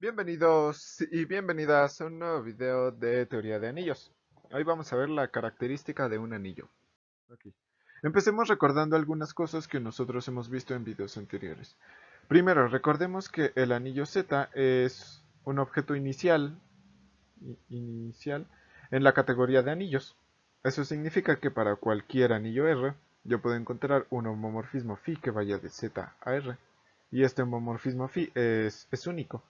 Bienvenidos y bienvenidas a un nuevo video de teoría de anillos. Hoy vamos a ver la característica de un anillo. Ok. Empecemos recordando algunas cosas que nosotros hemos visto en videos anteriores. Primero, recordemos que el anillo Z es un objeto inicial en la categoría de anillos. Eso significa que para cualquier anillo R, yo puedo encontrar un homomorfismo φ que vaya de Z a R. Y este homomorfismo φ es único.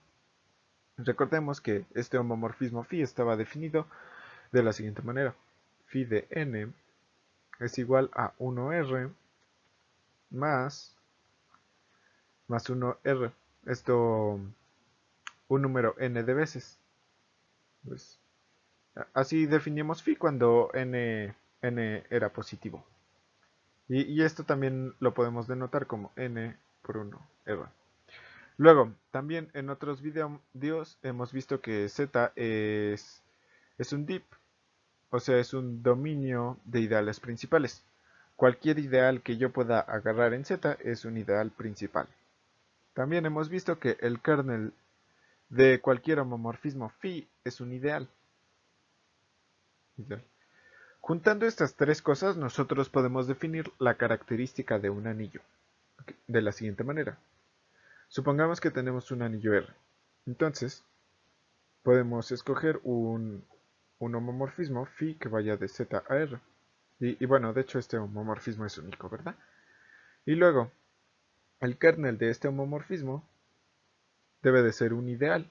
Recordemos que este homomorfismo φ estaba definido de la siguiente manera. Φ de n es igual a 1r más 1r. Esto un número n de veces. Pues, así definimos φ cuando n era positivo. Y esto también lo podemos denotar como n por 1r. Luego, también en otros videos hemos visto que z es un dip. O sea, es un dominio de ideales principales. Cualquier ideal que yo pueda agarrar en Z es un ideal principal. También hemos visto que el kernel de cualquier homomorfismo φ es un ideal. Juntando estas tres cosas, nosotros podemos definir la característica de un anillo. De la siguiente manera. Supongamos que tenemos un anillo R. Entonces, podemos escoger un homomorfismo φ que vaya de Z a R. Y bueno, de hecho este homomorfismo es único, ¿verdad? Y luego, el kernel de este homomorfismo debe de ser un ideal.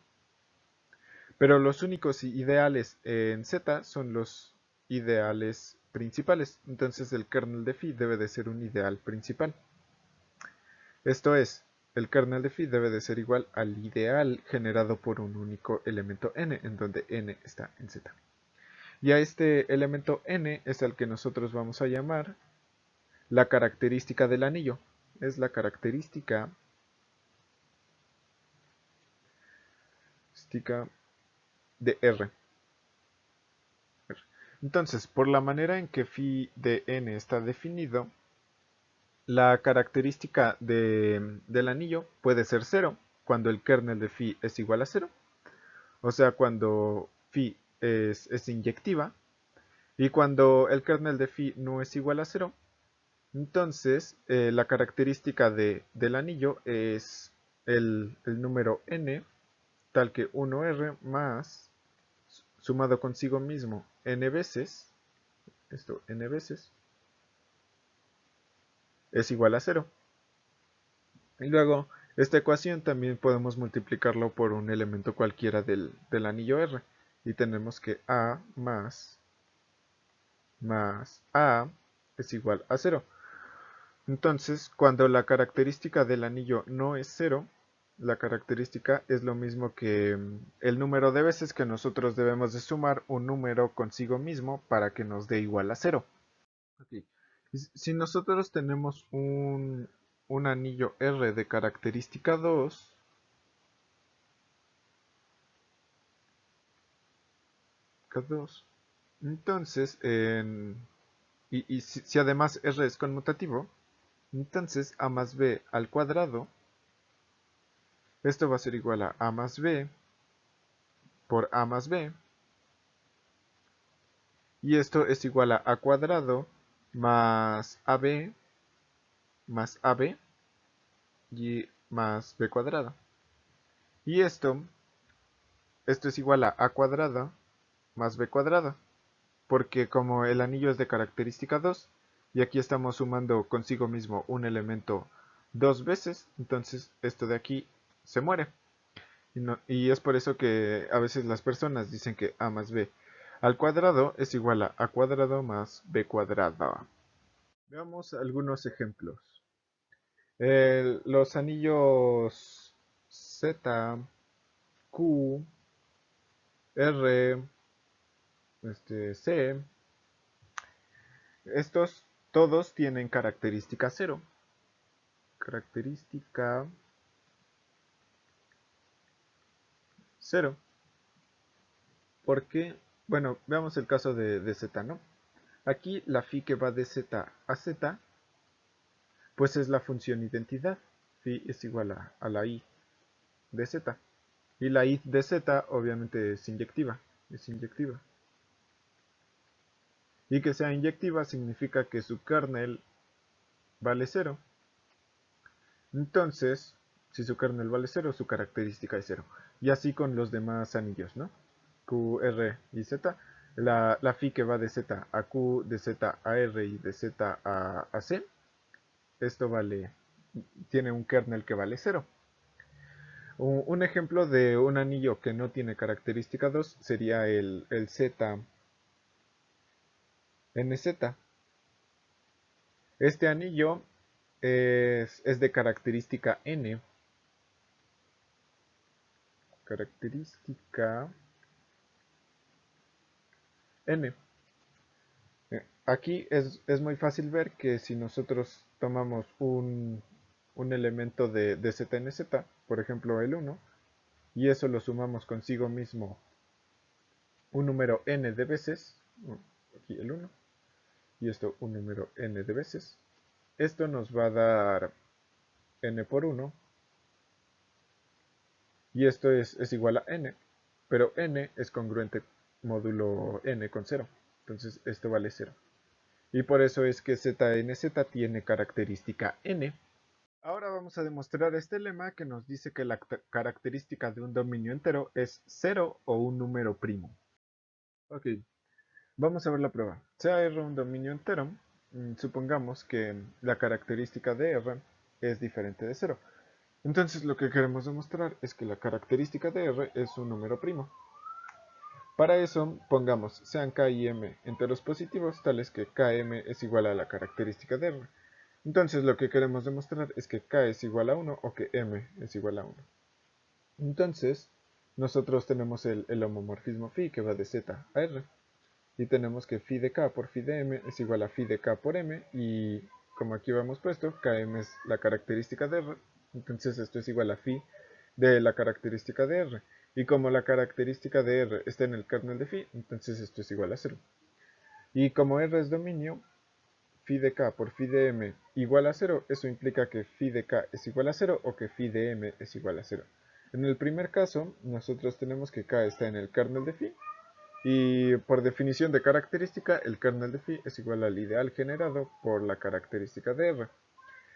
Pero los únicos ideales en Z son los ideales principales. Entonces el kernel de phi debe de ser un ideal principal. Esto es, el kernel de phi debe de ser igual al ideal generado por un único elemento n, en donde n está en Z. Y a este elemento n es al que nosotros vamos a llamar la característica del anillo. Es la característica de R. Entonces, por la manera en que phi de n está definido, la característica del anillo puede ser 0 cuando el kernel de phi es igual a 0, o sea, cuando phi es inyectiva, y cuando el kernel de phi no es igual a 0, entonces la característica del anillo es el número n, tal que 1r más sumado consigo mismo n veces, esto n veces, es igual a 0. Y luego, esta ecuación también podemos multiplicarlo por un elemento cualquiera del anillo R. Y tenemos que A más A es igual a 0. Entonces, cuando la característica del anillo no es 0, la característica es lo mismo que el número de veces que nosotros debemos de sumar un número consigo mismo para que nos dé igual a 0. Okay. Si nosotros tenemos un anillo R de característica 2, entonces, y si además R es conmutativo, entonces A más B al cuadrado, esto va a ser igual a más B por A más B, y esto es igual a A cuadrado más AB y más B cuadrado. Y esto es igual a A cuadrado más B cuadrado, porque como el anillo es de característica 2, y aquí estamos sumando consigo mismo un elemento dos veces, entonces esto de aquí se muere. Y es por eso que a veces las personas dicen que A más B al cuadrado es igual a A cuadrado más B cuadrado. Veamos algunos ejemplos. Los anillos Z, Q, R, C, estos todos tienen característica 0. Característica 0. Porque, bueno, veamos el caso de Z, ¿no? Aquí la phi que va de Z a Z, pues es la función identidad. Phi es igual a la i de Z. Y la if de z obviamente es inyectiva. Es inyectiva. Y que sea inyectiva significa que su kernel vale 0. Entonces, si su kernel vale 0, su característica es 0. Y así con los demás anillos, ¿no? Q, R y Z. La phi que va de Z a Q, de Z a R y de Z a C. Esto tiene un kernel que vale 0. Un ejemplo de un anillo que no tiene característica 2 sería el Z NZ. Este anillo es de característica N. Característica N. Aquí es muy fácil ver que si nosotros tomamos un elemento de Z n Z, por ejemplo el 1, y eso lo sumamos consigo mismo un número n de veces, aquí el 1, y esto un número n de veces, esto nos va a dar n por 1, y esto es igual a n, pero n es congruente módulo n con 0, entonces esto vale 0. Y por eso es que ZNZ tiene característica n. Ahora vamos a demostrar este lema que nos dice que la característica de un dominio entero es 0 o un número primo. Ok, vamos a ver la prueba. Sea R un dominio entero, supongamos que la característica de R es diferente de 0. Entonces lo que queremos demostrar es que la característica de R es un número primo. Para eso, pongamos sean k y m enteros positivos, tales que km es igual a la característica de R. Entonces lo que queremos demostrar es que k es igual a 1 o que m es igual a 1. Entonces, nosotros tenemos el homomorfismo phi que va de z a r. Y tenemos que phi de k por phi de m es igual a phi de k por m. Y como aquí hemos puesto, km es la característica de r. Entonces esto es igual a phi de la característica de r. Y como la característica de r está en el kernel de phi, entonces esto es igual a 0. Y como r es dominio, phi de k por phi de m igual a 0, eso implica que phi de k es igual a 0 o que phi de m es igual a 0. En el primer caso, nosotros tenemos que k está en el kernel de phi, y por definición de característica, el kernel de phi es igual al ideal generado por la característica de r.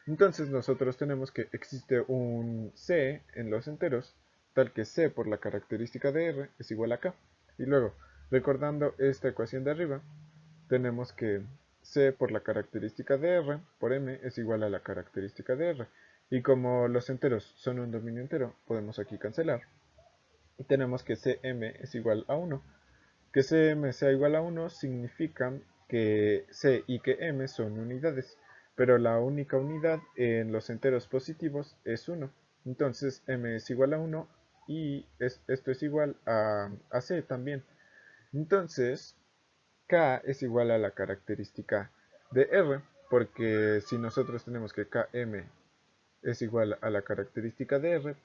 Entonces nosotros tenemos que existe un c en los enteros, tal que c por la característica de r es igual a k. Y luego, recordando esta ecuación de arriba, tenemos que c por la característica de r por m es igual a la característica de r. Y como los enteros son un dominio entero, podemos aquí cancelar. Y tenemos que cm es igual a 1. Que cm sea igual a 1 significa que c y que m son unidades, pero la única unidad en los enteros positivos es 1. Entonces m es igual a 1 y esto es igual a c también. Entonces k es igual a la característica de r, porque si nosotros tenemos que km es igual a la característica de r,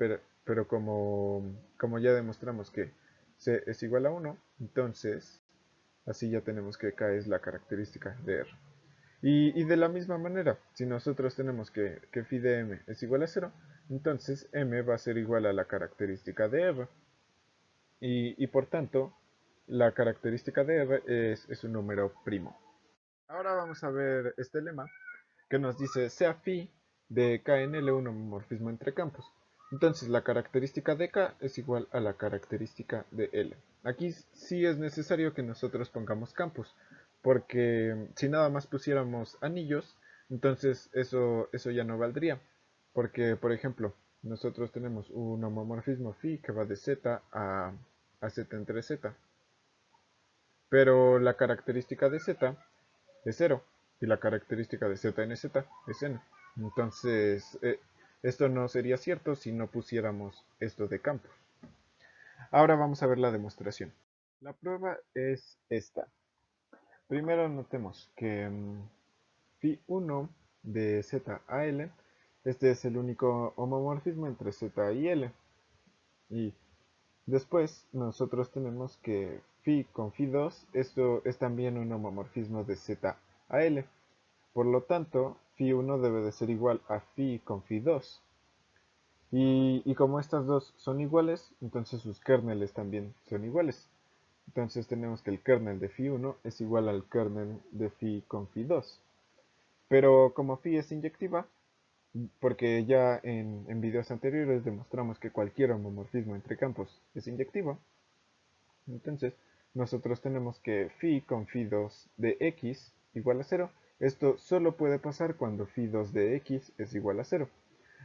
pero como ya demostramos que c es igual a 1, entonces así ya tenemos que k es la característica de r. Y de la misma manera, si nosotros tenemos que phi de m es igual a 0, entonces m va a ser igual a la característica de r. Y por tanto, la característica de r es un número primo. Ahora vamos a ver este lema que nos dice sea phi de k en L un homomorfismo entre campos. Entonces la característica de k es igual a la característica de L. Aquí sí es necesario que nosotros pongamos campos, porque si nada más pusiéramos anillos, entonces eso ya no valdría. Porque, por ejemplo, nosotros tenemos un homomorfismo phi que va de z a z entre z. Pero la característica de z es 0 y la característica de z en z es n. Entonces, esto no sería cierto si no pusiéramos esto de campos. Ahora vamos a ver la demostración. La prueba es esta. Primero notemos que phi 1 de z a l, este es el único homomorfismo entre z y l. Y después nosotros tenemos que phi con phi 2, esto es también un homomorfismo de z a l. Por lo tanto, phi 1 debe de ser igual a phi con phi 2. Y como estas dos son iguales, entonces sus kernels también son iguales. Entonces tenemos que el kernel de phi1 es igual al kernel de phi con phi2. Pero como phi es inyectiva, porque ya en videos anteriores demostramos que cualquier homomorfismo entre campos es inyectivo, entonces nosotros tenemos que phi con phi2 de x igual a 0. Esto solo puede pasar cuando phi2 de x es igual a 0.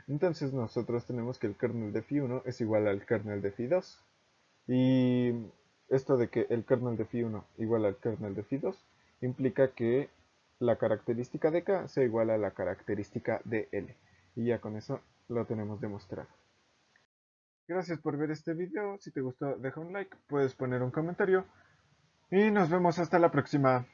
Entonces nosotros tenemos que el kernel de phi1 es igual al kernel de phi2. Y esto de que el kernel de phi1 igual al kernel de phi2 implica que la característica de K sea igual a la característica de L. Y ya con eso lo tenemos demostrado. Gracias por ver este video. Si te gustó, deja un like, puedes poner un comentario. Y nos vemos hasta la próxima.